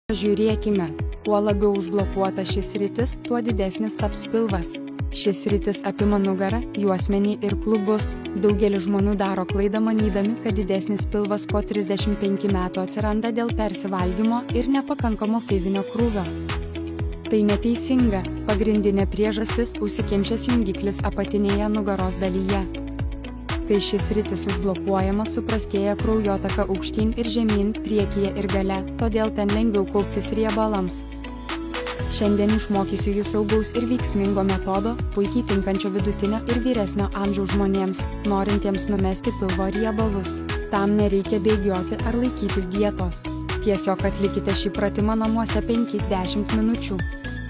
Žiūrėkime, kuo labiau užblokuota šis sritis, tuo didesnis taps pilvas. Šis sritis apima nugarą, juosmenį ir klubus. Daugelis žmonių daro klaidą manydami, kad didesnis pilvas po 35 metų atsiranda dėl persivalgymo ir nepakankamo fizinio krūvio. Tai neteisinga, pagrindinė priežastis – užsikimšęs jungiklis apatinėje nugaros dalyje. Kai šis sritis užblokuojama, suprastėja kraujotaka aukštyn ir žemyn, priekyje ir gale, todėl ten lengviau kauptis riebalams. Šiandien išmokysiu jūs saugaus ir veiksmingo metodo, puikiai tinkančio vidutinio ir vyresnio amžiaus žmonėms, norintiems numesti pilvo riebalus. Tam nereikia bėgioti ar laikytis dietos. Tiesiog atlikite šį pratimą namuose 5-10 minučių.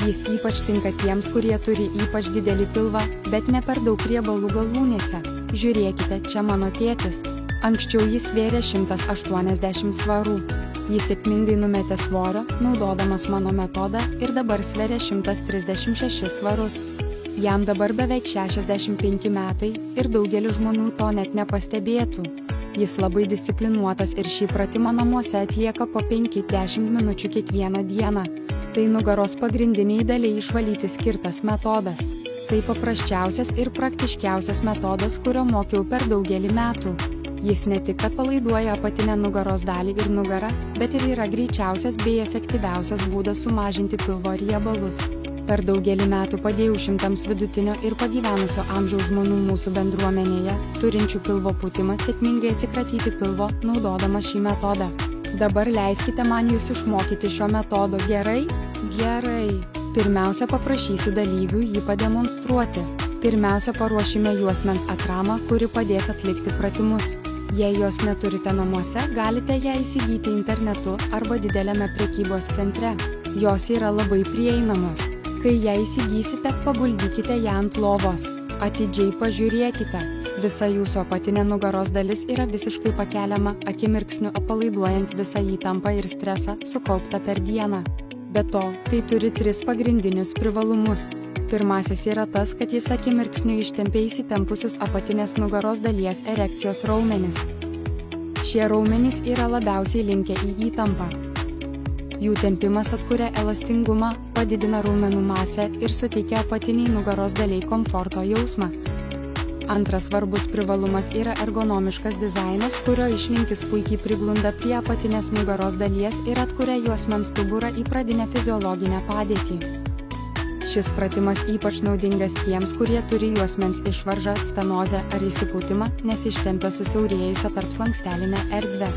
Jis ypač tinka tiems, kurie turi ypač didelį pilvą, bet ne per daug riebalų galūnėse. Žiūrėkite, čia mano tėtis. Anksčiau jis svėrė 180 svarų. Jis sėkmingai numetė svorio, naudodamas mano metodą, ir dabar sveria 136 svarus. Jam dabar beveik 65 metai ir daugelis žmonių to net nepastebėtų. Jis labai disciplinuotas ir šį pratimą namuose atlieka po 5-10 minučių kiekvieną dieną. Tai nugaros pagrindiniai daliai išvalyti skirtas metodas. Tai paprasčiausias ir praktiškiausias metodas, kurio mokiau per daugelį metų. Jis ne tik atpalaiduoja apatinę nugaros dalį ir nugarą, bet ir yra greičiausias bei efektyviausias būdas sumažinti pilvo riebalus. Per daugelį metų padėjau šimtams vidutinio ir pagyvenusio amžiaus žmonių mūsų bendruomenėje, turinčių pilvo pūtimą, sėkmingai atsikratyti pilvo, naudodama šį metodą. Dabar leiskite man jūs išmokyti šio metodo, gerai? Gerai. Pirmiausia, paprašysiu dalyvių jį pademonstruoti. Pirmiausia, paruošime juosmens atramą, kuri padės atlikti pratimus. Jei jos neturite namuose, galite ją įsigyti internetu arba dideliame prekybos centre. Jos yra labai prieinamos. Kai ją įsigysite, paguldykite ją ant lovos. Atidžiai pažiūrėkite. Visa jūsų apatinė nugaros dalis yra visiškai pakeliama, akimirksniu atpalaiduojant visą įtampą ir stresą, sukauptą per dieną. Be to, tai turi 3 pagrindinius privalumus. Pirmasis yra tas, kad jis akimirksniu ištempia įsitempusius apatinės nugaros dalies erekcijos raumenis. Šie raumenys yra labiausiai linkę į įtampą. Jų tempimas atkuria elastingumą, padidina raumenų masę ir suteikia apatiniai nugaros daliai komforto jausmą. Antras svarbus privalumas yra ergonomiškas dizainas, kurio išlinkis puikiai priglunda prie apatinės nugaros dalies ir atkuria juosmens stuburą į pradinę fiziologinę padėtį. Šis pratimas ypač naudingas tiems, kurie turi juosmens išvaržą, stenozę ar įsipūtimą, nes ištempia susiaurėjusią tarpslankstelinę erdvę.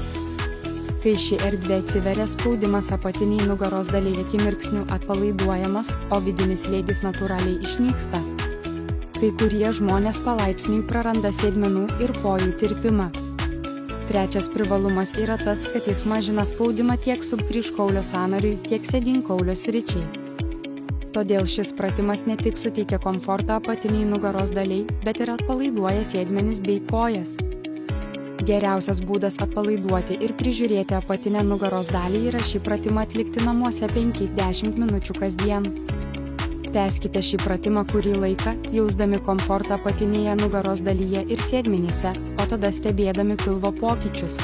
Kai ši erdvė atsiveria, spaudimas apatiniai nugaros daliai akimirksniu atpalaiduojamas, o vidinis slėgis natūraliai išnyksta. Kai kurie žmonės palaipsniui praranda sėdmenų ir kojų tirpimą. Trečias privalumas yra tas, kad jis mažina spaudimą tiek subkryžkaulio sąnariui, tiek sėdinkaulio sričiai. Todėl šis pratimas ne tik suteikia komfortą apatiniai nugaros daliai, bet ir atpalaiduoja sėdmenis bei kojas. Geriausias būdas atpalaiduoti ir prižiūrėti apatinę nugaros dalį yra šį pratimą atlikti namuose 5-10 minučių kasdien. Tęskite šį pratimą kurį laiką, jausdami komfortą apatinėje nugaros dalyje ir sėdmenyse, o tada stebėdami pilvo pokyčius.